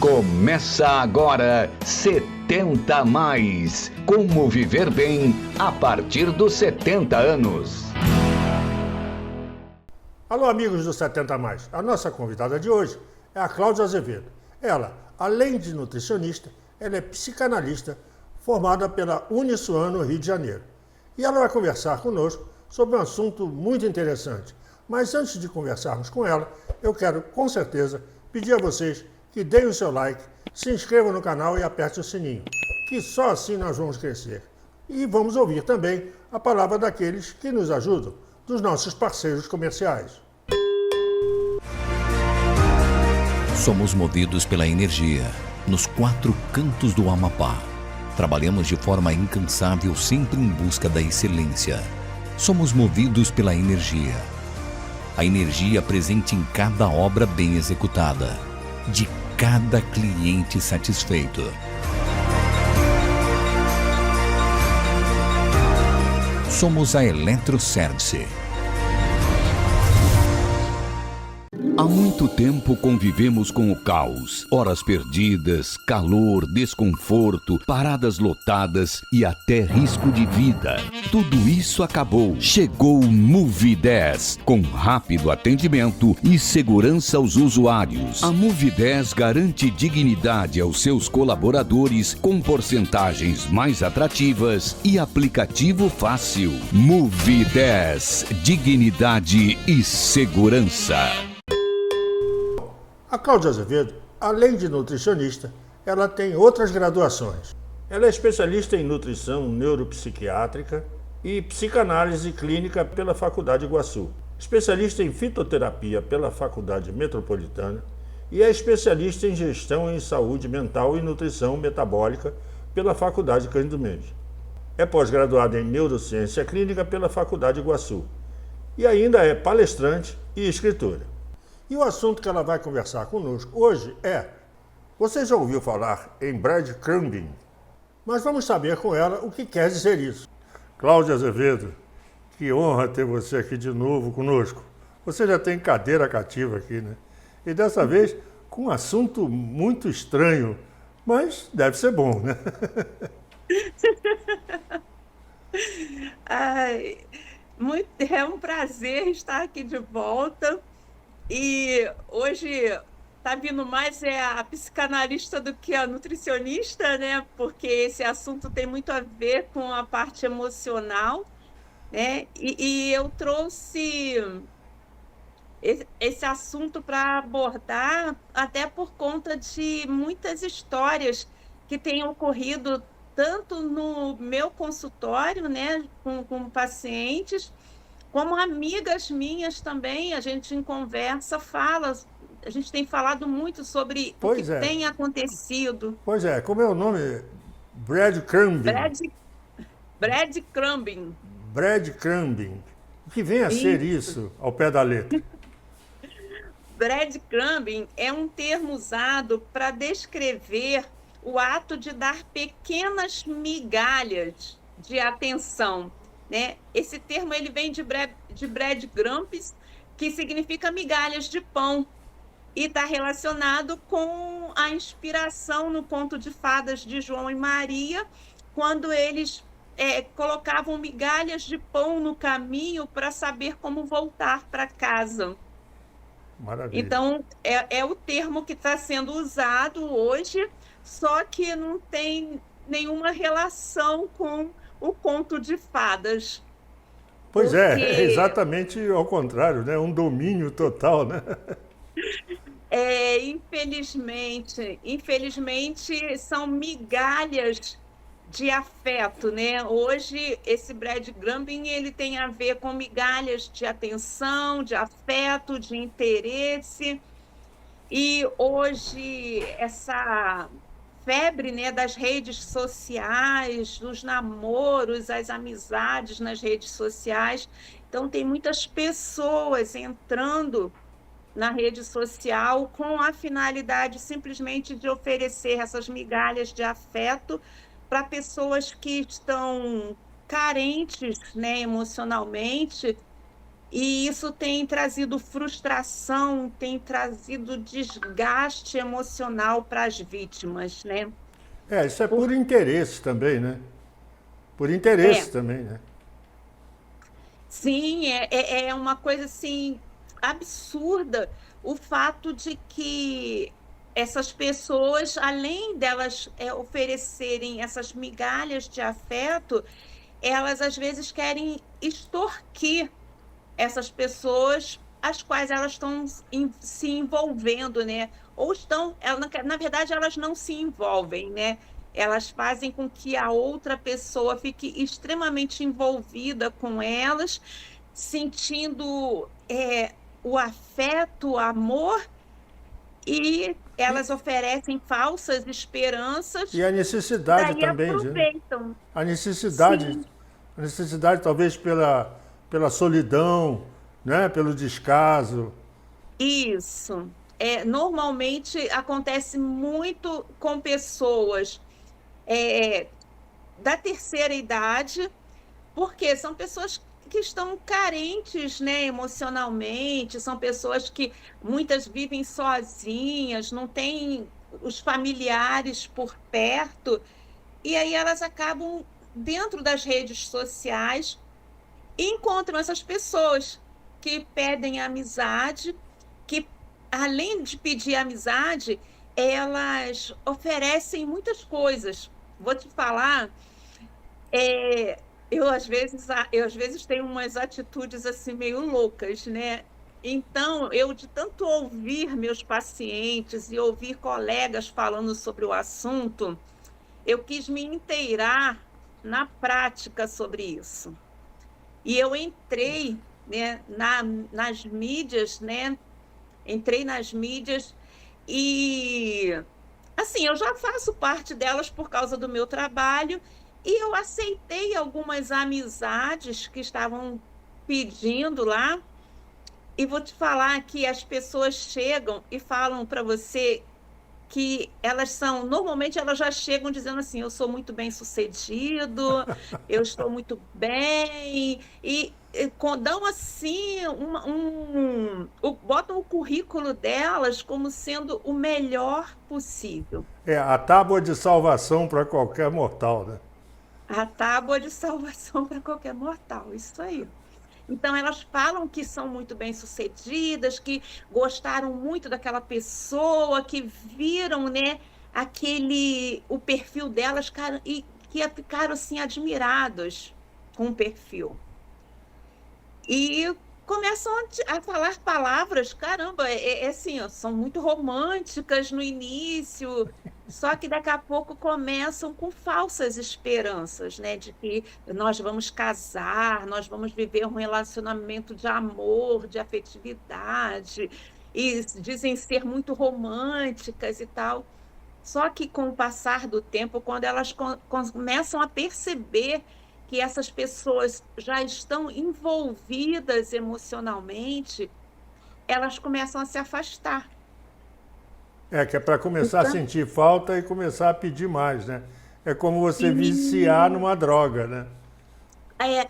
Começa agora 70 a mais. Como viver bem a partir dos 70 anos. Alô, amigos do 70 a mais. A nossa convidada de hoje é a Cláudia Azevedo. Ela, além de nutricionista, ela é psicanalista formada pela Uniswan no Rio de Janeiro. E ela vai conversar conosco sobre um assunto muito interessante. Mas antes de conversarmos com ela, eu quero, com certeza, pedir a vocês que deem o seu like, se inscrevam no canal e apertem o sininho, que só assim nós vamos crescer. E vamos ouvir também a palavra daqueles que nos ajudam, dos nossos parceiros comerciais. Somos movidos pela energia, nos 4 cantos do Amapá. Trabalhamos de forma incansável, sempre em busca da excelência. Somos movidos pela energia. A energia presente em cada obra bem executada, de cada cliente satisfeito. Somos a Eletroservice. Há muito tempo convivemos com o caos, horas perdidas, calor, desconforto, paradas lotadas e até risco de vida. Tudo isso acabou. Chegou o Move 10, com rápido atendimento e segurança aos usuários. A Move 10 garante dignidade aos seus colaboradores com porcentagens mais atrativas e aplicativo fácil. Move 10, dignidade e segurança. A Cláudia Azevedo, além de nutricionista, ela tem outras graduações. Ela é especialista em nutrição neuropsiquiátrica e psicanálise clínica pela Faculdade Iguaçu, especialista em fitoterapia pela Faculdade Metropolitana e é especialista em gestão em saúde mental e nutrição metabólica pela Faculdade Cândido Mendes. É pós-graduada em neurociência clínica pela Faculdade Iguaçu e ainda é palestrante e escritora. E o assunto que ela vai conversar conosco hoje é: você já ouviu falar em breadcrumbing? Mas vamos saber com ela o que quer dizer isso. Cláudia Azevedo, que honra ter você aqui de novo conosco. Você já tem cadeira cativa aqui, né? E dessa vez com um assunto muito estranho, mas deve ser bom, né? Ai, é um prazer estar aqui de volta. E hoje está vindo mais a psicanalista do que a nutricionista, né? Porque esse assunto tem muito a ver com a parte emocional, né? E eu trouxe esse assunto para abordar até por conta de muitas histórias que têm ocorrido tanto no meu consultório, né, com pacientes, como amigas minhas também. A gente em conversa a gente tem falado muito sobre o que tem acontecido. Pois é, como é o nome? Breadcrumbing. Breadcrumbing. Breadcrumbing. O que vem a ser isso ao pé da letra? Breadcrumbing é um termo usado para descrever o ato de dar pequenas migalhas de atenção, né? Esse termo ele vem de breadcrumbs, que significa migalhas de pão, e está relacionado com a inspiração no conto de fadas de João e Maria, quando eles colocavam migalhas de pão no caminho para saber como voltar para casa. Maravilha. Então, é o termo que está sendo usado hoje, só que não tem nenhuma relação com o conto de fadas. Pois é exatamente ao contrário, né? Um domínio total, né? Infelizmente são migalhas de afeto, né? Hoje esse breadcrumbing ele tem a ver com migalhas de atenção, de afeto, de interesse. E hoje essa febre, né, das redes sociais, dos namoros, as amizades nas redes sociais. Então tem muitas pessoas entrando na rede social com a finalidade simplesmente de oferecer essas migalhas de afeto para pessoas que estão carentes, né, emocionalmente, E isso tem trazido frustração, tem trazido desgaste emocional para as vítimas, né? Isso é por Por, interesse também, né? Por é, interesse também, né? sim, é uma coisa assim absurda o fato de que essas pessoas, além delas oferecerem essas migalhas de afeto, elas às vezes querem extorquir essas pessoas as quais elas estão se envolvendo, né? Ou estão, na verdade, elas não se envolvem, né? Elas fazem com que a outra pessoa fique extremamente envolvida com elas, sentindo o afeto, o amor, e E, elas oferecem falsas e esperanças, a e necessidade daí também, né? aproveitam. A necessidade, Sim, a necessidade talvez pela solidão, né? Pelo descaso. isso. Normalmente acontece muito com pessoas é, da terceira idade, porque são pessoas que estão carentes, né, emocionalmente, são pessoas que muitas vivem sozinhas, não têm os familiares por perto, e aí elas acabam dentro das redes sociais e encontram essas pessoas que pedem amizade, que além de pedir amizade, elas oferecem muitas coisas. Vou te falar, eu às vezes tenho umas atitudes assim meio loucas, né? Então, eu de tanto ouvir meus pacientes e ouvir colegas falando sobre o assunto, eu quis me inteirar na prática sobre isso. E eu entrei, né, nas mídias, né? Entrei nas mídias e, assim, eu já faço parte delas por causa do meu trabalho e eu aceitei algumas amizades que estavam pedindo lá. E vou te falar que as pessoas chegam e falam para você que normalmente elas já chegam dizendo assim, eu sou muito bem-sucedido, eu estou muito bem, e dão assim, botam o currículo delas como sendo o melhor possível. É a tábua de salvação para qualquer mortal, né? A tábua de salvação para qualquer mortal, isso aí. Então, elas falam que são muito bem-sucedidas, que gostaram muito daquela pessoa, que viram, né, o perfil delas, cara, e que ficaram assim admirados com o perfil. E começam a falar palavras, caramba, é assim, ó, são muito românticas no início, só que daqui a pouco começam com falsas esperanças, né, de que nós vamos casar, nós vamos viver um relacionamento de amor, de afetividade, e dizem ser muito românticas e tal. Só que com o passar do tempo, quando elas começam a perceber que essas pessoas já estão envolvidas emocionalmente, elas começam a se afastar. Que é para começar a Então, sentir falta e começar a pedir mais, né? É como você viciar sim, numa droga, né?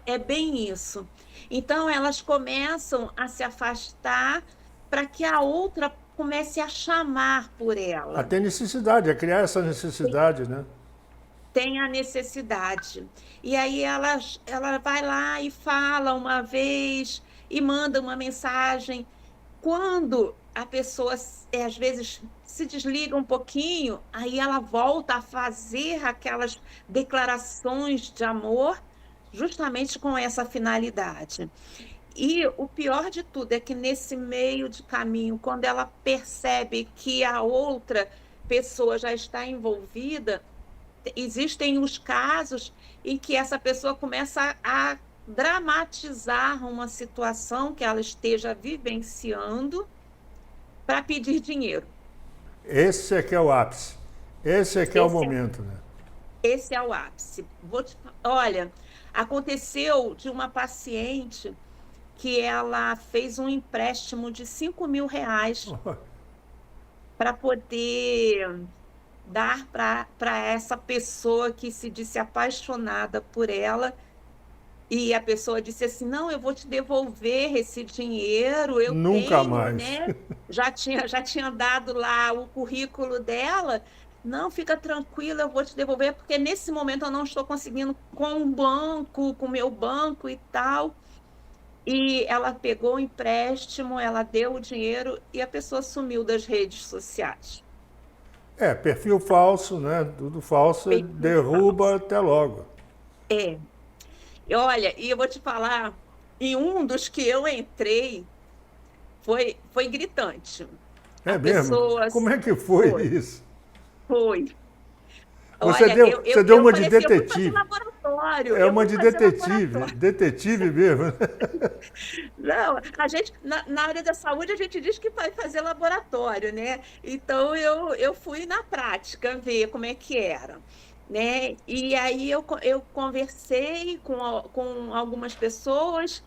é bem isso. Então, elas começam a se afastar para que a outra comece a chamar por A ela. ter necessidade, a criar essa necessidade, né? Tem a necessidade. E aí ela vai lá e fala uma vez e manda uma mensagem. Quando a pessoa às vezes se desliga um pouquinho, aí ela volta a fazer aquelas declarações de amor, justamente com essa finalidade. E o pior de tudo é que nesse meio de caminho, quando ela percebe que a outra pessoa já está envolvida, existem os casos em que essa pessoa começa a dramatizar uma situação que ela esteja vivenciando para pedir dinheiro. Esse é que é o ápice. Esse é que é o Esse é, momento, né? esse é o ápice. Olha, aconteceu de uma paciente que ela fez um empréstimo de R$ 5.000 para poder dar para essa pessoa que se disse apaixonada por ela. E a pessoa disse assim: não, eu vou te devolver esse dinheiro, eu Nunca tenho, mais. né? Já tinha dado lá o currículo dela. Não, fica tranquila, eu vou te devolver, porque nesse momento eu não estou conseguindo com o banco, com o meu banco e tal. E ela pegou o empréstimo, ela deu o dinheiro e a pessoa sumiu das redes sociais. Perfil falso, né? Tudo falso, Perfil derruba falso. até logo. É. E olha, e eu vou te falar, em um dos que eu entrei, foi gritante. A É mesmo? pessoa Como é que foi foi, isso? foi. Você Olha, deu, você deu uma de falei assim, eu fui fazer detetive. laboratório, É eu uma fui de fazer detetive. laboratório. Detetive mesmo. Não, a gente, na área da saúde, a gente diz que vai fazer laboratório, né? Então, eu fui na prática ver como é que era, né? E aí eu conversei com algumas pessoas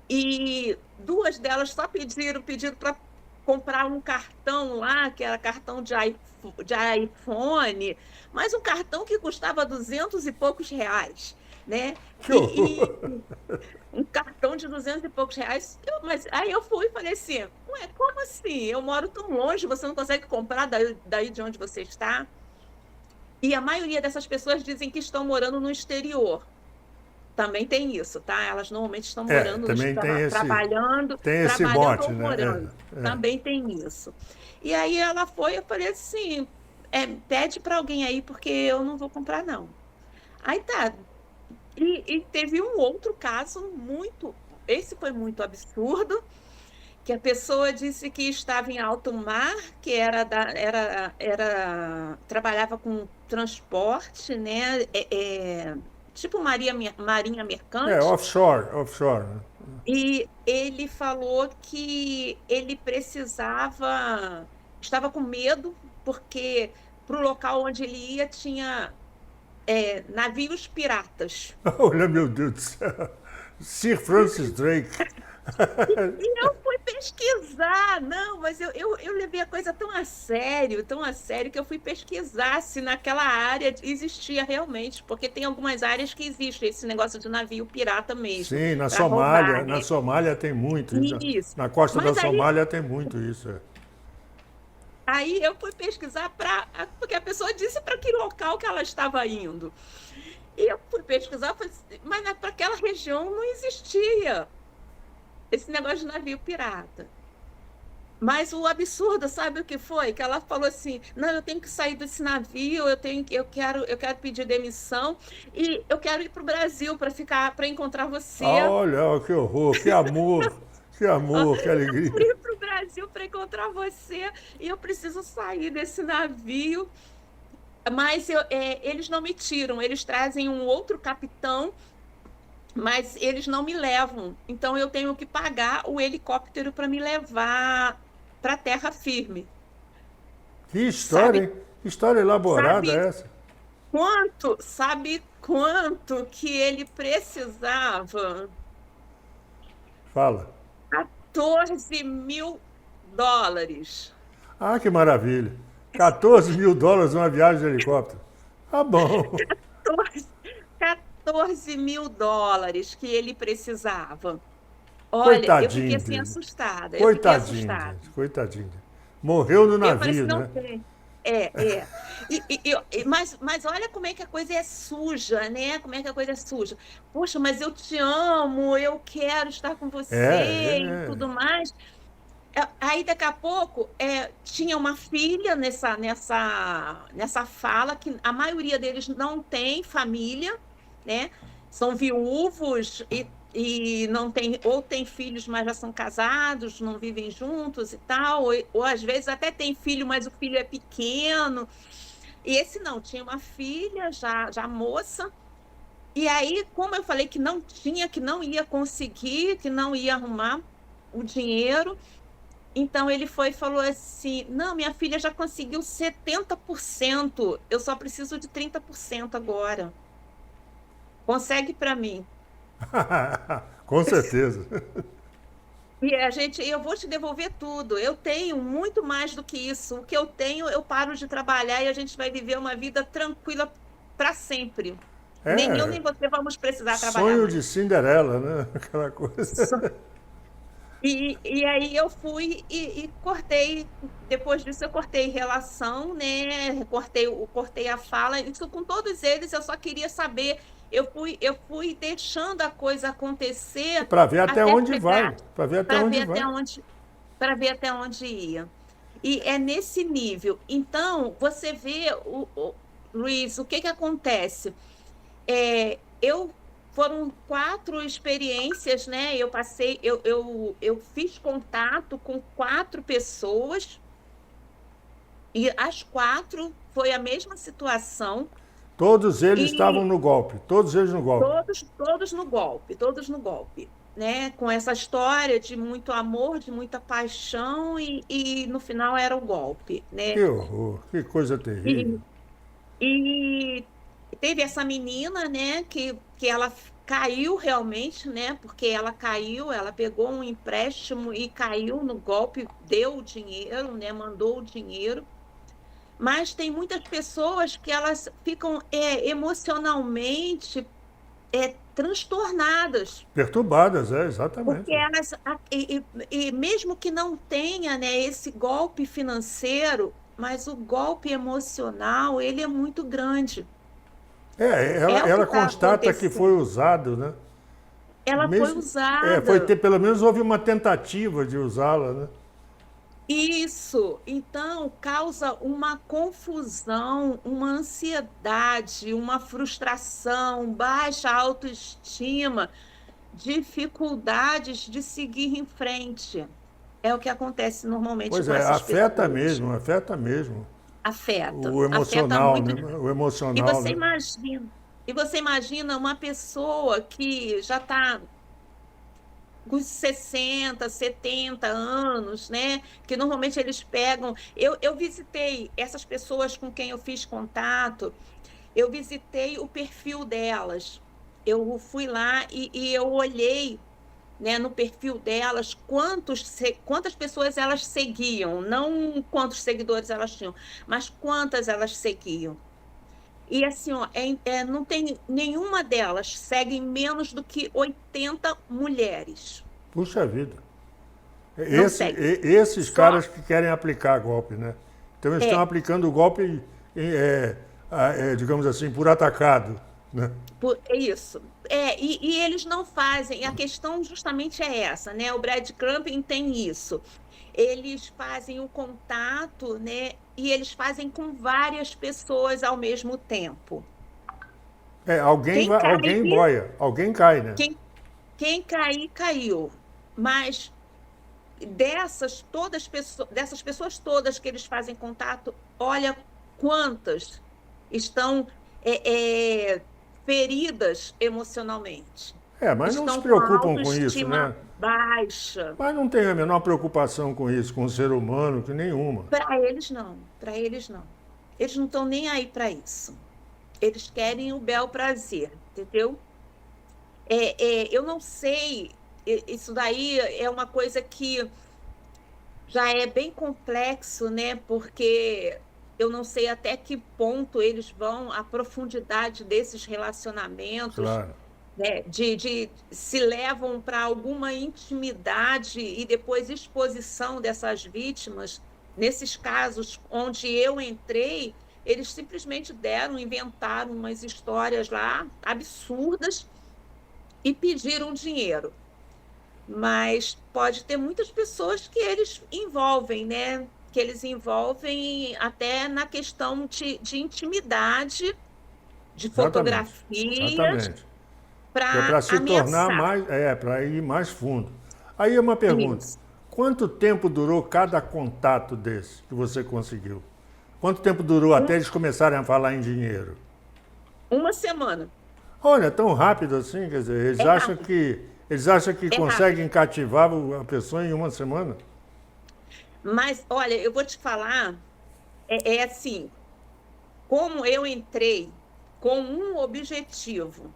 e duas delas só pediram para comprar um cartão lá, que era cartão de iPhone, mas um cartão que custava 200 e poucos reais, né? Que E, horror. um cartão de 200 e poucos reais. Mas aí eu fui e falei assim: ué, como assim? Eu moro tão longe, você não consegue comprar daí de onde você está? E a maioria dessas pessoas dizem que estão morando no exterior. Também tem isso, tá? Elas normalmente estão morando, Também trabalhando, tem esse trabalhando mote, ou né? morando. Também tem isso. E aí ela foi, eu falei assim: pede para alguém aí, porque eu não vou comprar, não. Aí tá. E teve um outro caso muito. Esse foi muito absurdo, que a pessoa disse que estava em alto mar, que trabalhava com transporte, né? Tipo marinha mercante, Offshore, né? e ele falou que ele estava com medo, porque para o local onde ele ia tinha navios piratas. Olha, meu Deus do céu. Sir Francis Drake. E eu fui pesquisar, não, mas eu levei a coisa tão a sério, que eu fui pesquisar se naquela área existia realmente, porque tem algumas áreas que existe esse negócio de navio pirata mesmo, Sim, para roubar, Na né? Somália tem muito. Isso. Na costa da Mas aí, Somália tem muito isso. aí eu fui pesquisar porque a pessoa disse para que local que ela estava indo. E eu fui pesquisar, falei assim, mas para aquela região não existia esse negócio de navio pirata. Mas o absurdo, sabe o que foi? Que ela falou assim: não, eu tenho que sair desse navio, eu quero pedir demissão e eu quero ir para o Brasil para encontrar Ah, você. olha, que horror, que amor, que Eu alegria. quero ir para o Brasil para encontrar você e eu preciso sair desse navio. Mas eles não me tiram, eles trazem um outro capitão, mas eles não me levam. Então eu tenho que pagar o helicóptero para me levar para terra firme. Que história, Sabe, hein? Que história elaborada sabe é essa? sabe quanto que ele precisava? Fala. US$ 14.000. Ah, que maravilha. US$ 14.000 uma viagem de helicóptero. Tá bom. 14 US$ 14.000 que ele precisava. Olha, eu fiquei Coitadinho assim dele. assustada. Eu fiquei Coitadinho assustada. dele. Coitadinho dele. Morreu no Eu falei assim, navio, não né? tem. É. Mas olha como é que a coisa é suja, né? Como é que a coisa é suja. Poxa, mas eu te amo, eu quero estar com você e É. tudo mais. Aí, daqui a pouco, tinha uma filha nessa fala, que a maioria deles não tem família, né? São viúvos e não tem, ou tem filhos, mas já são casados, não vivem juntos e tal, ou às vezes até tem filho, mas o filho é pequeno. E esse não, tinha uma filha já moça. E aí, como eu falei que não tinha, que não ia conseguir, que não ia arrumar o dinheiro, então ele foi e falou assim: não, minha filha já conseguiu 70%, eu só preciso de 30% agora. Consegue para mim. Com certeza. E eu vou te devolver tudo. Eu tenho muito mais do que isso. O que eu tenho, eu paro de trabalhar e a gente vai viver uma vida tranquila para sempre. Nem eu nem É, você vamos precisar trabalhar sonho de mais. Cinderela, né? Aquela coisa. E aí eu fui e cortei, depois disso eu cortei relação, né? Cortei a fala, isso com todos eles, eu só queria saber, eu fui deixando a coisa acontecer Para ver até até onde vai. chegar, Para ver até para onde ver até vai. onde, para ver até onde ia. E é nesse nível. Então, você vê, Luiz, o que que acontece? Eu foram 4 experiências, né? Eu fiz contato com 4 pessoas e as 4 foi a mesma situação Todos eles estavam e no golpe. Todos eles no golpe. todos no golpe, né? Com essa história de muito amor, de muita paixão e no final era o golpe, né? Que horror. Que coisa terrível. E, E teve essa menina, né, que ela caiu realmente, né, porque ela caiu, ela pegou um empréstimo e caiu no golpe, deu o dinheiro, né, mandou o dinheiro. Mas tem muitas pessoas que elas ficam emocionalmente transtornadas, Perturbadas, exatamente. porque e mesmo que não tenha, né, esse golpe financeiro, mas o golpe emocional, ele é muito grande. Ela, É o que ela está constata que foi acontecendo. usado, né? Ela foi Mesmo, foi usada. ter, pelo menos houve uma tentativa de usá-la, né? Isso, então, causa uma confusão, uma ansiedade, uma frustração, baixa autoestima, dificuldades de seguir em frente. É o que acontece normalmente Pois com é, essas pessoas. afeta mesmo. Afeta, O afeta emocional, muito. né? O E emocional, você né? imagina, e você imagina uma pessoa que já está com 60, 70 anos, né? Que normalmente eles pegam. Eu visitei essas pessoas com quem eu fiz contato, eu visitei o perfil delas. Eu fui lá e eu olhei, né, no perfil delas quantas pessoas elas seguiam, não quantos seguidores elas tinham, mas quantas elas seguiam. E assim, ó, não tem nenhuma delas segue menos do que 80 mulheres. Puxa vida. Não segue. Esses Só caras que querem aplicar golpe, né? Então eles estão é, aplicando o golpe, digamos assim, por atacado, né? é isso. E eles não fazem, a questão justamente é essa, né? O breadcrumbing tem isso. Eles fazem o contato, né? E eles fazem com várias pessoas ao mesmo tempo. Quem Alguém cair, boia, alguém cai, né? quem, quem cair, caiu. Mas dessas pessoas todas que eles fazem contato, olha quantas estão é, é, feridas emocionalmente, Mas não se estão com a preocupam com isso, autoestima né? baixa. Mas não tem a menor preocupação com isso, com o ser humano, que nenhuma. Para eles não, para eles não. Eles não estão nem aí para isso. Eles querem o bel prazer, entendeu? Eu não sei, isso daí é uma coisa que já é bem complexo, né? Porque eu não sei até que ponto eles vão, a profundidade desses relacionamentos, Claro. né? De se levam para alguma intimidade e depois exposição dessas vítimas. Nesses casos onde eu entrei, eles simplesmente inventaram umas histórias lá absurdas e pediram dinheiro. Mas pode ter muitas pessoas que eles envolvem, né? Que eles envolvem até na questão de intimidade, de Exatamente. fotografias, Exatamente. Que é para para se tornar ameaçar. mais, para ir mais fundo. Aí é uma pergunta: Isso. quanto tempo durou cada contato desse que você conseguiu? Quanto tempo durou até eles começarem a falar em dinheiro? Uma semana. Olha, tão rápido assim, quer dizer, É rápido. eles acham que É rápido. conseguem cativar a pessoa em uma semana? Mas, olha, eu vou te falar, é assim, como eu entrei com um objetivo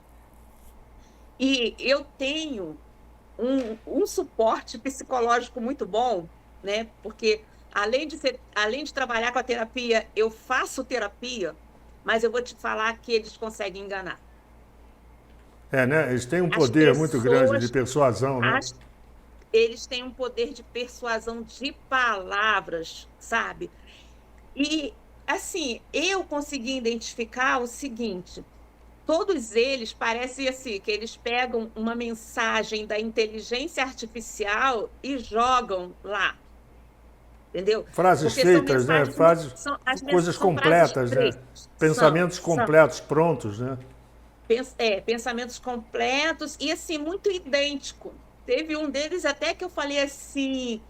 e eu tenho um suporte psicológico muito bom, né? Porque além de trabalhar com a terapia, eu faço terapia, mas eu vou te falar que eles conseguem enganar. É, né? Eles têm um As poder muito grande de pessoas, persuasão, né? as- eles têm um poder de persuasão de palavras, sabe? E, assim, eu consegui identificar o seguinte: todos eles parecem assim, que eles pegam uma mensagem da inteligência artificial e jogam lá, entendeu? Frases Porque são feitas, né? mensagens, Frases, coisas são frases completas, né? frescas, Pensamentos são completos, prontos, né? pensamentos completos e assim muito idêntico. Teve um deles até que eu falei assim: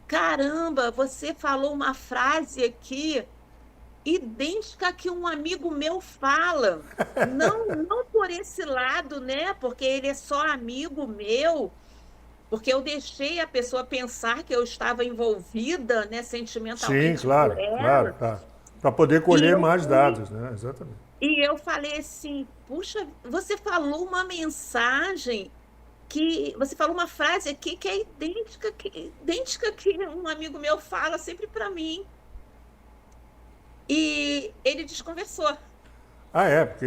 caramba, você falou uma frase aqui idêntica que um amigo meu fala. Não por esse lado, né? Porque ele é só amigo meu, porque eu deixei a pessoa pensar que eu estava envolvida, né, Sim, sentimentalmente por claro, claro, ela. claro. Para poder E colher eu mais fui dados, né? Exatamente. e eu falei assim: puxa, você falou uma mensagem que você falou uma frase aqui que é idêntica que um amigo meu fala sempre para mim. E ele desconversou. Ah, é, porque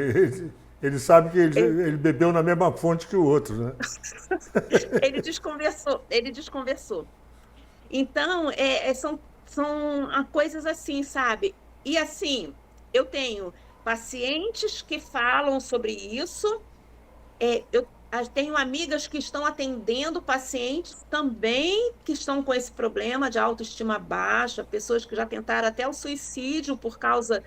ele sabe que ele bebeu na mesma fonte que o outro, né? Ele desconversou. Então, são coisas assim, sabe? E assim, eu tenho pacientes que falam sobre isso, eu tenho amigas que estão atendendo pacientes também que estão com esse problema de autoestima baixa, pessoas que já tentaram até o suicídio por causa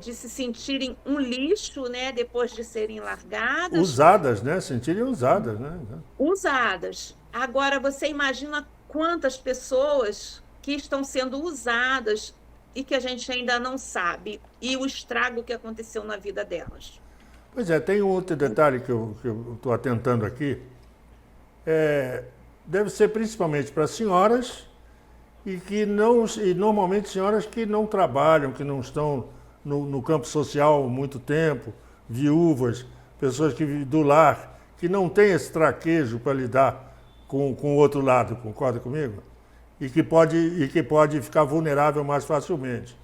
de se sentirem um lixo, né, depois de serem largadas. Usadas, né? Sentirem usadas, né? Usadas. Agora, você imagina quantas pessoas que estão sendo usadas e que a gente ainda não sabe, e o estrago que aconteceu na vida delas. Pois é, tem um outro detalhe que eu estou atentando aqui. Deve ser principalmente para senhoras e normalmente senhoras que não trabalham, que não estão no campo social há muito tempo, viúvas, pessoas que vivem do lar, que não têm esse traquejo para lidar com o outro lado, concorda comigo? E que pode ficar vulnerável mais facilmente.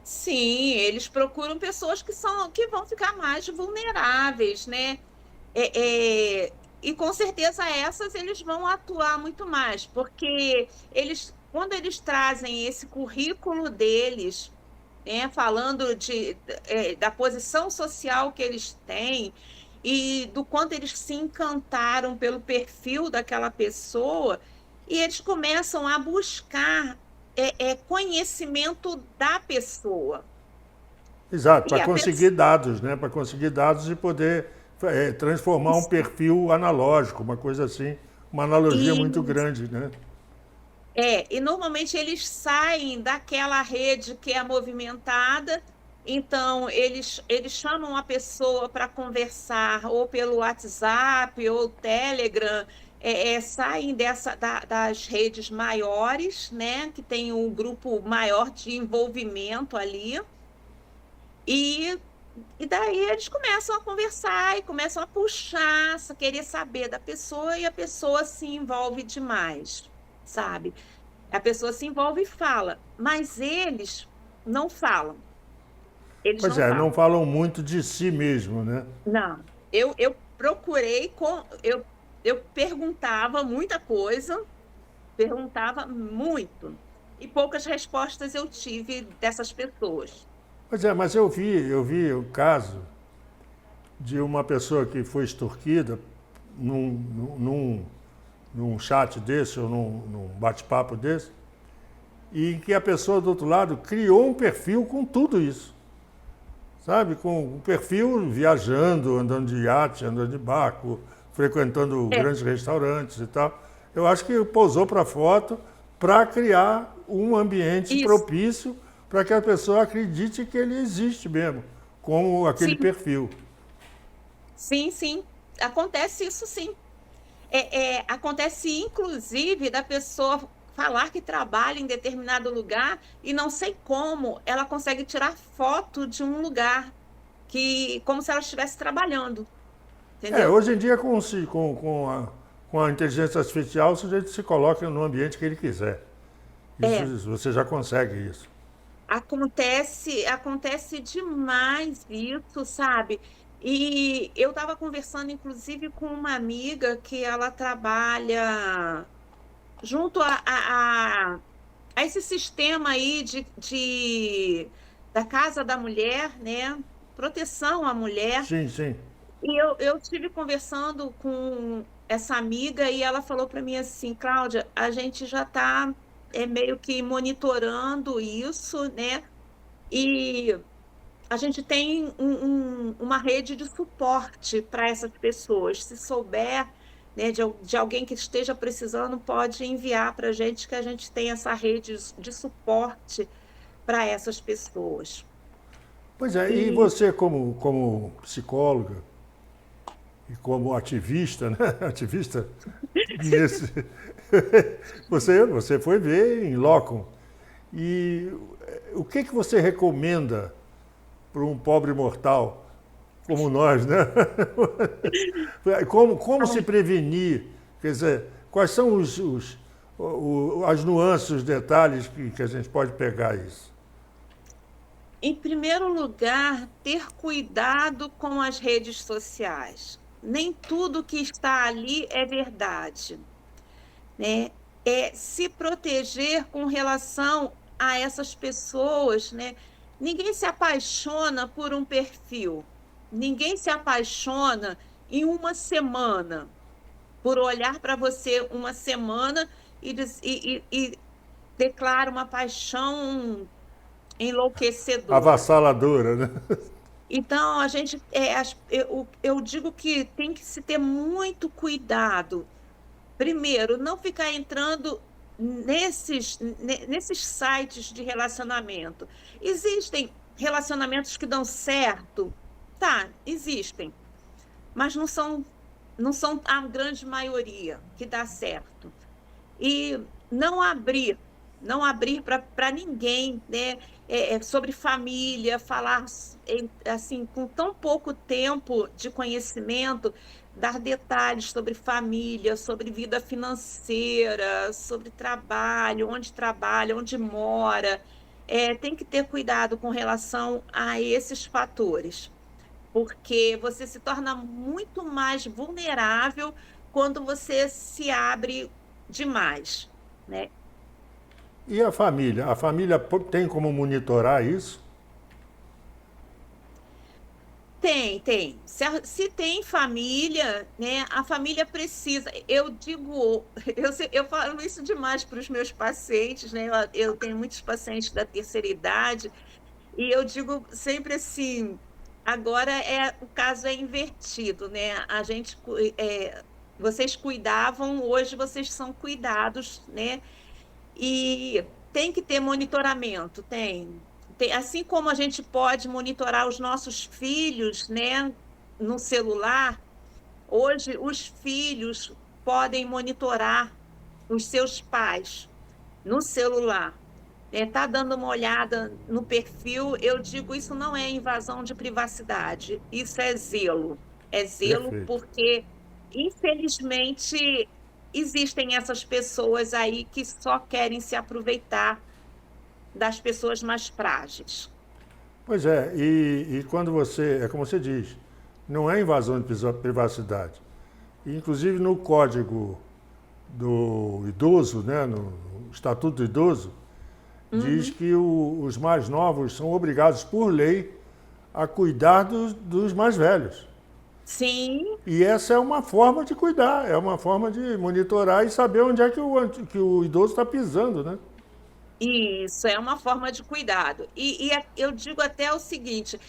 Sim, eles procuram pessoas que vão ficar mais vulneráveis, né? E com certeza essas eles vão atuar muito mais, porque quando eles trazem esse currículo deles, né, falando da posição social que eles têm e do quanto eles se encantaram pelo perfil daquela pessoa, e eles começam a buscar conhecimento da pessoa. Exato, E para a conseguir pessoa, dados, né? Para conseguir dados e poder transformar um perfil analógico, uma coisa assim, uma analogia muito grande, né? e normalmente eles saem daquela rede que é movimentada, então eles chamam a pessoa para conversar ou pelo WhatsApp ou Telegram, saem das redes maiores, né, que tem um grupo maior de envolvimento ali, e, e daí eles começam a conversar e começam a puxar, querer saber da pessoa, e a pessoa se envolve demais, sabe? A pessoa se envolve e fala, mas eles não falam. Eles Pois não é, não falam. falam muito de si mesmo, né? Não. Eu procurei, eu perguntava muita coisa, perguntava muito. E poucas respostas eu tive dessas pessoas. Pois é, mas eu vi o caso de uma pessoa que foi extorquida num chat desse ou num bate-papo desse, e que a pessoa do outro lado criou um perfil com tudo isso. Sabe? Com um perfil viajando, andando de iate, andando de barco, frequentando É, grandes restaurantes e tal. Eu acho que pousou para foto para criar um ambiente isso. propício para que a pessoa acredite que ele existe mesmo, como aquele Sim, perfil. sim, sim. Acontece isso, sim. Acontece, inclusive, da pessoa falar que trabalha em determinado lugar e não sei como ela consegue tirar foto de um lugar como se ela estivesse trabalhando, entendeu? Hoje em dia, com a inteligência artificial, o sujeito se coloca no ambiente que ele quiser. É, Isso, você já consegue isso. acontece demais isso, sabe? E eu estava conversando, inclusive, com uma amiga que ela trabalha junto a esse sistema aí da Casa da Mulher, né? Proteção à mulher. Sim, sim. E eu estive conversando com essa amiga e ela falou para mim assim, Cláudia, a gente já está meio que monitorando isso, né? E a gente tem uma rede de suporte para essas pessoas. Se souber, né, de alguém que esteja precisando, pode enviar para que a gente tem essa rede de suporte para essas pessoas. Pois é, e E você como psicóloga e como ativista, né? Ativista nesse... Você foi ver em loco. E o que você recomenda para um pobre mortal como nós, né? Como se prevenir? Quer dizer, quais são as nuances, os detalhes que a gente pode pegar isso? Em primeiro lugar, ter cuidado com as redes sociais. Nem tudo que está ali é verdade, né? É se proteger com relação a essas pessoas, né? Ninguém se apaixona por um perfil, ninguém se apaixona em uma semana, por olhar para você uma semana e declara uma paixão enlouquecedora. Avassaladora, né? Então, a gente, eu digo que tem que se ter muito cuidado. Primeiro, não ficar entrando nesses sites de relacionamento. Existem relacionamentos que dão certo? Tá, existem, mas não são a grande maioria que dá certo. E não abrir, não abrir para ninguém, né? Sobre família, falar assim, com tão pouco tempo de conhecimento, dar detalhes sobre família, sobre vida financeira, sobre trabalho, onde mora. Tem que ter cuidado com relação a esses fatores, porque você se torna muito mais vulnerável quando você se abre demais, né? E a família? A família tem como monitorar isso? Tem. Se tem família, né, a família precisa. Eu digo, eu falo isso demais para os meus pacientes, né? Eu tenho muitos pacientes da terceira idade, e eu digo sempre assim, agora o caso é invertido, né? Vocês cuidavam, hoje vocês são cuidados, né? E tem que ter monitoramento, assim como a gente pode monitorar os nossos filhos, né, no celular, hoje os filhos podem monitorar os seus pais no celular. Tá dando uma olhada no perfil, eu digo, isso não é invasão de privacidade, isso é zelo. É zelo Perfeito. porque, infelizmente, existem essas pessoas aí que só querem se aproveitar das pessoas mais frágeis. Pois é, e quando é como você diz, não é invasão de privacidade. Inclusive no Código do Idoso, né, no Estatuto do Idoso, diz Uhum. que os mais novos são obrigados por lei a cuidar dos mais velhos. Sim, E essa é uma forma de cuidar, é uma forma de monitorar e saber onde é que o idoso está pisando, né? isso é uma forma de cuidado. Eu digo até o seguinte: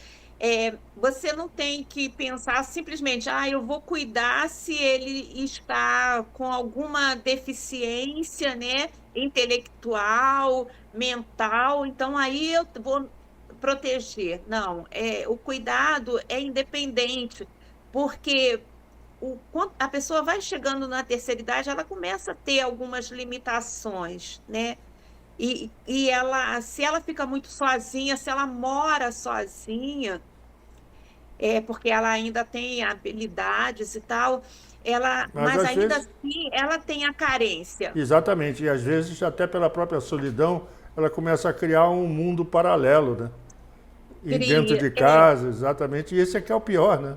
você não tem que pensar simplesmente, eu vou cuidar se ele está com alguma deficiência, né, intelectual, mental, então aí eu vou proteger. Não, o cuidado é independente, porque quando a pessoa vai chegando na terceira idade, ela começa a ter algumas limitações, né? Se ela fica muito sozinha, se ela mora sozinha, porque ela ainda tem habilidades e tal, Mas mas às ainda vezes, assim ela tem a carência. exatamente, e às vezes até pela própria solidão, ela começa a criar um mundo paralelo, né? e dentro de casa, exatamente. E esse aqui é o pior, né?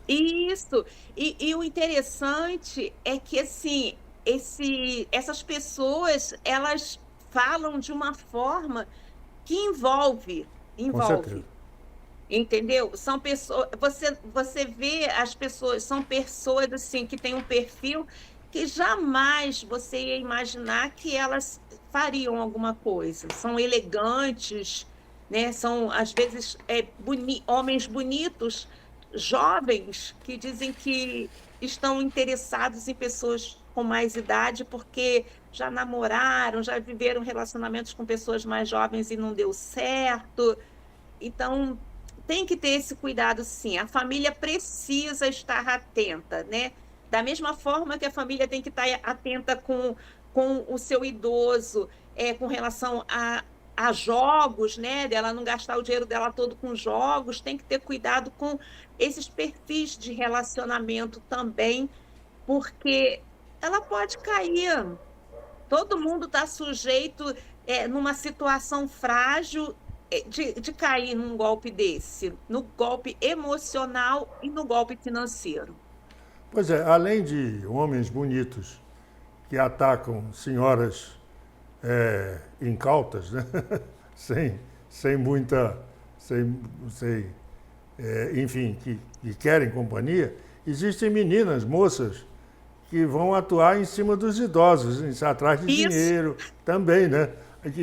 Isso. E o interessante é que, assim, essas pessoas, elas falam de uma forma que envolve, Com certeza. envolve. Entendeu? São pessoas, você vê as pessoas, são pessoas assim que têm um perfil que jamais você ia imaginar que elas fariam alguma coisa. São elegantes, né? São às vezes homens bonitos, jovens que dizem que estão interessados em pessoas com mais idade porque já namoraram, já viveram relacionamentos com pessoas mais jovens e não deu certo. Então, tem que ter esse cuidado, sim. A família precisa estar atenta, né? Da mesma forma que a família tem que estar atenta com o seu idoso, com relação a jogos, né? Dela não gastar o dinheiro dela todo com jogos, tem que ter cuidado com esses perfis de relacionamento também, porque ela pode cair. Todo mundo está sujeito, numa situação frágil, de cair num golpe desse, no golpe emocional e no golpe financeiro. Pois é, além de homens bonitos que atacam senhoras incautas, né? sem muita. Sem, enfim, que querem companhia, existem meninas, moças, que vão atuar em cima dos idosos, atrás de Isso dinheiro também, né?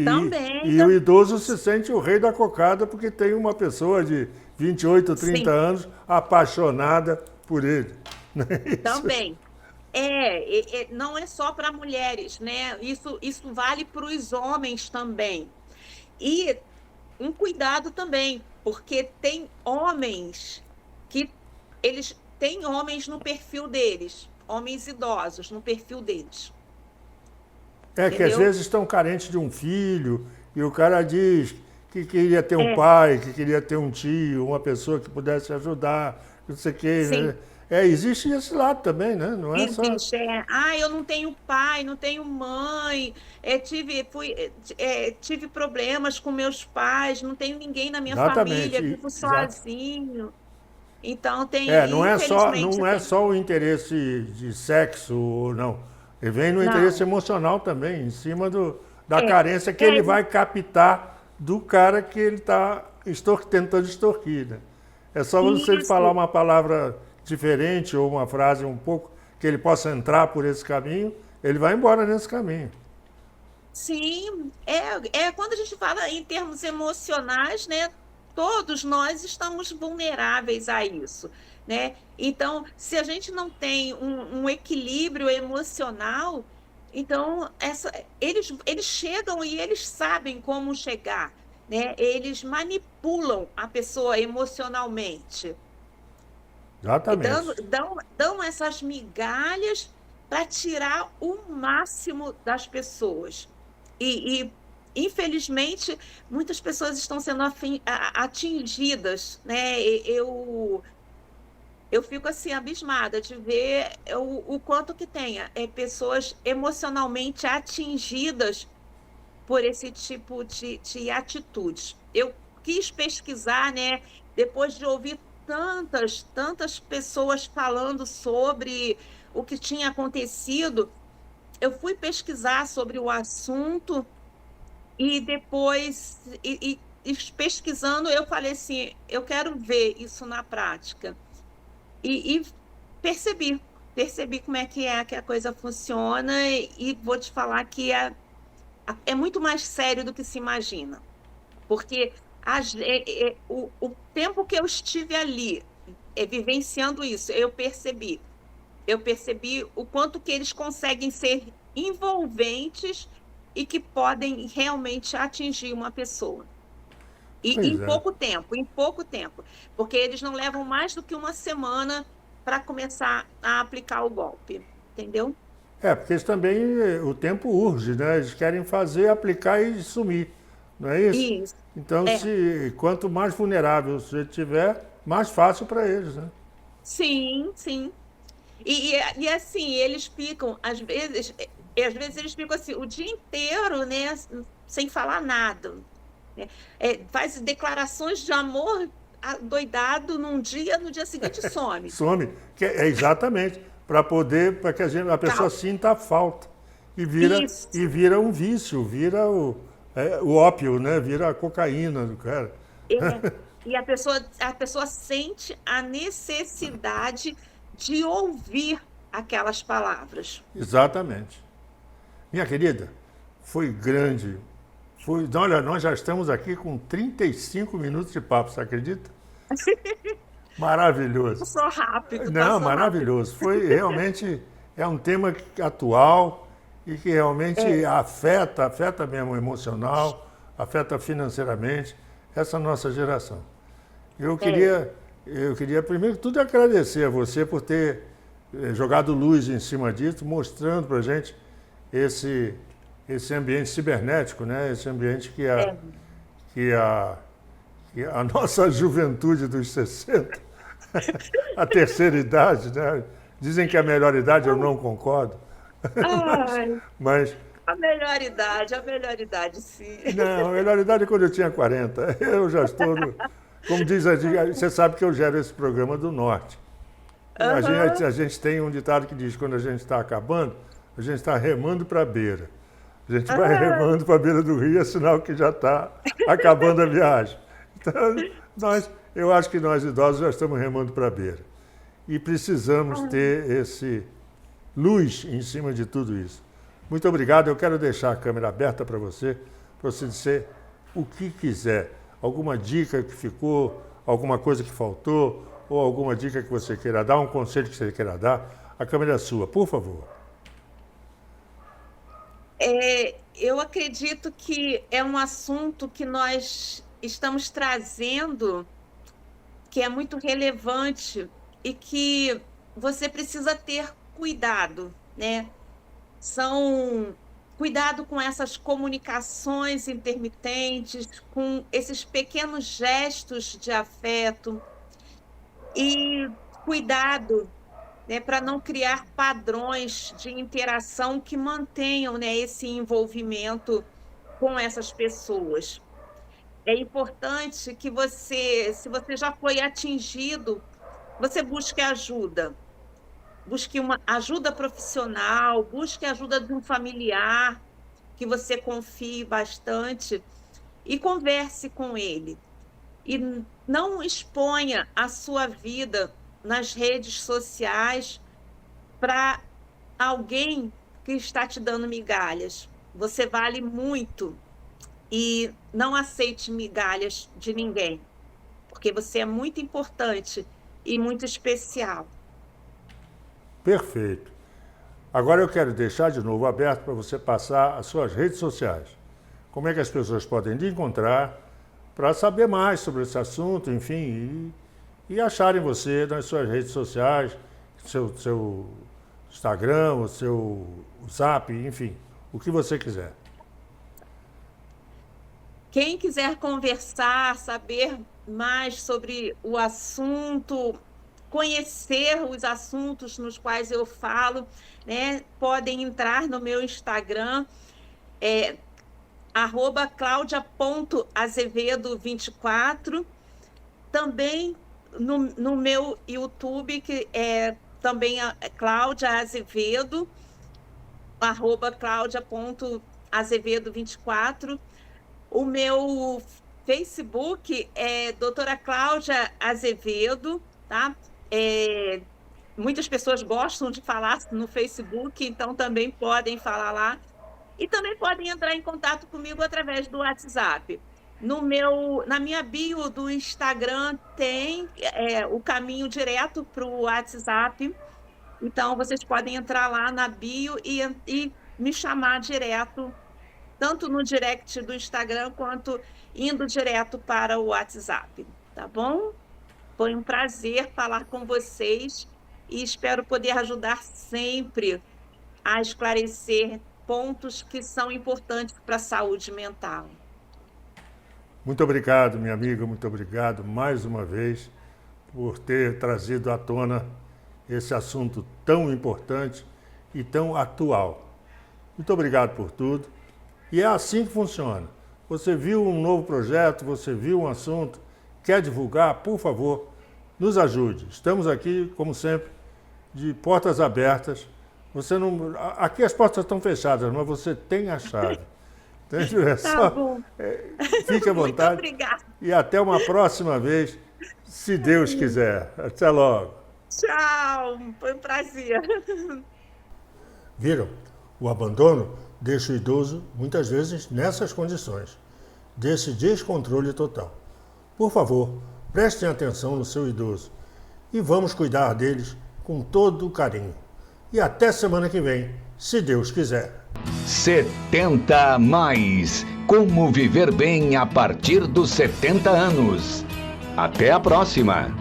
também, E o idoso se sente o rei da cocada porque tem uma pessoa de 28, 30 sim, anos apaixonada por ele. Não é isso? também. Não é só para mulheres, né? Isso vale para os homens também. E um cuidado também, porque tem homens que eles têm homens no perfil deles, homens idosos no perfil deles, É que às entendeu? vezes estão carentes de um filho e o cara diz que queria ter um É, pai, que queria ter um tio, uma pessoa que pudesse ajudar, não sei o quê, sim. né? Existe esse lado também, né? Não é só. Existe, eu não tenho pai, não tenho mãe, tive problemas com meus pais, não tenho ninguém na minha Exatamente. família, vivo Exato. sozinho. Então Não é só, infelizmente não é tem. só o interesse de sexo, não. Ele vem no interesse Não, emocional também, em cima da é, carência que ele é vai captar do cara que ele está tentando extorquir, né? É só você falar isso. uma palavra diferente ou uma frase um pouco que ele possa entrar por esse caminho, ele vai embora nesse caminho. Sim, quando a gente fala em termos emocionais, né? Todos nós estamos vulneráveis a isso, né? Então, se a gente não tem um equilíbrio emocional, então eles chegam e eles sabem como chegar, né? Eles manipulam a pessoa emocionalmente e Exatamente. dão essas migalhas para tirar o máximo das pessoas. E, infelizmente, muitas pessoas estão sendo atingidas, né? Eu fico assim abismada de ver o quanto que tem pessoas emocionalmente atingidas por esse tipo de atitudes. Eu quis pesquisar, né? Depois de ouvir tantas pessoas falando sobre o que tinha acontecido, eu fui pesquisar sobre o assunto e depois, pesquisando, eu falei assim, eu quero ver isso na prática. E percebi como é que a coisa funciona e vou te falar que é muito mais sério do que se imagina. Porque o tempo que eu estive ali, vivenciando isso, eu percebi o quanto que eles conseguem ser envolventes e que podem realmente atingir uma pessoa. E Pois é. em pouco tempo, porque eles não levam mais do que uma semana para começar a aplicar o golpe, entendeu? Porque eles também, o tempo urge, né? Eles querem fazer, aplicar e sumir, não é isso? Isso. Então, É, quanto mais vulnerável o sujeito tiver, mais fácil para eles, né? sim, sim. E assim, eles ficam, às vezes eles ficam assim, o dia inteiro, né, sem falar nada. né? Faz declarações de amor doidado num dia, no dia seguinte some. Some, exatamente, para que a pessoa sinta a falta. E vira um vício, vira o ópio, né? Vira a cocaína do cara. E a pessoa sente a necessidade de ouvir aquelas palavras. Exatamente. Minha querida, foi grande. Olha, nós já estamos aqui com 35 minutos de papo, você acredita? Maravilhoso. Passou rápido. Não, maravilhoso. Foi realmente, é um tema atual e que realmente afeta mesmo o emocional, afeta financeiramente essa nossa geração. Eu queria primeiro de tudo agradecer a você por ter jogado luz em cima disso, mostrando para a gente esse ambiente cibernético, né? Esse ambiente que a nossa juventude dos 60, a terceira idade, né? Dizem que é a melhor idade, eu não concordo. Mas a melhor idade, sim. Não, a melhor idade é quando eu tinha 40. Eu já estou como diz você sabe que eu gero esse programa do Norte. A gente tem um ditado que diz, quando a gente está acabando, a gente está remando para a beira. A gente vai remando para a beira do rio, é sinal que já está acabando a viagem. Então, eu acho que nós idosos já estamos remando para a beira. E precisamos ter esse luz em cima de tudo isso. Muito obrigado. Eu quero deixar a câmera aberta para você dizer o que quiser. Alguma dica que ficou, alguma coisa que faltou, ou alguma dica que você queira dar, um conselho que você queira dar. A câmera é sua, por favor. Eu acredito que é um assunto que nós estamos trazendo, que é muito relevante e que você precisa ter cuidado, né? Cuidado com essas comunicações intermitentes, com esses pequenos gestos de afeto e cuidado, né, para não criar padrões de interação que mantenham, né, esse envolvimento com essas pessoas. É importante que se você já foi atingido, você busque ajuda. Busque uma ajuda profissional, busque a ajuda de um familiar que você confie bastante e converse com ele. E não exponha a sua vida nas redes sociais para alguém que está te dando migalhas. Você vale muito e não aceite migalhas de ninguém, porque você é muito importante e muito especial. Perfeito. Agora eu quero deixar de novo aberto para você passar as suas redes sociais. Como é que as pessoas podem te encontrar para saber mais sobre esse assunto, enfim, e acharem você nas suas redes sociais, seu Instagram, o seu Zap, enfim, o que você quiser. Quem quiser conversar, saber mais sobre o assunto, conhecer os assuntos nos quais eu falo, né, podem entrar no meu Instagram, @claudia.azevedo24, também no meu YouTube, que é também Cláudia Azevedo, @claudia.azevedo24. O meu Facebook é doutora Cláudia Azevedo, tá? Muitas pessoas gostam de falar no Facebook, então também podem falar lá. E também podem entrar em contato comigo através do WhatsApp. Na minha bio do Instagram tem o caminho direto para o WhatsApp. Então, vocês podem entrar lá na bio e me chamar direto, tanto no direct do Instagram, quanto indo direto para o WhatsApp, tá bom? Foi um prazer falar com vocês e espero poder ajudar sempre a esclarecer pontos que são importantes para a saúde mental. Muito obrigado, minha amiga, muito obrigado mais uma vez por ter trazido à tona esse assunto tão importante e tão atual. Muito obrigado por tudo. E é assim que funciona. Você viu um novo projeto, você viu um assunto, quer divulgar, por favor, nos ajude. Estamos aqui, como sempre, de portas abertas. Aqui as portas estão fechadas, mas você tem a chave. Entendeu? Tá bom. Fique à vontade. Muito obrigada. E até uma próxima vez, se Deus quiser. Até logo. Tchau, foi um prazer. Viram? O abandono deixa o idoso, muitas vezes, nessas condições, desse descontrole total. Por favor, prestem atenção no seu idoso e vamos cuidar deles com todo o carinho. E até semana que vem, se Deus quiser. 70 mais. Como viver bem a partir dos 70 anos. Até a próxima!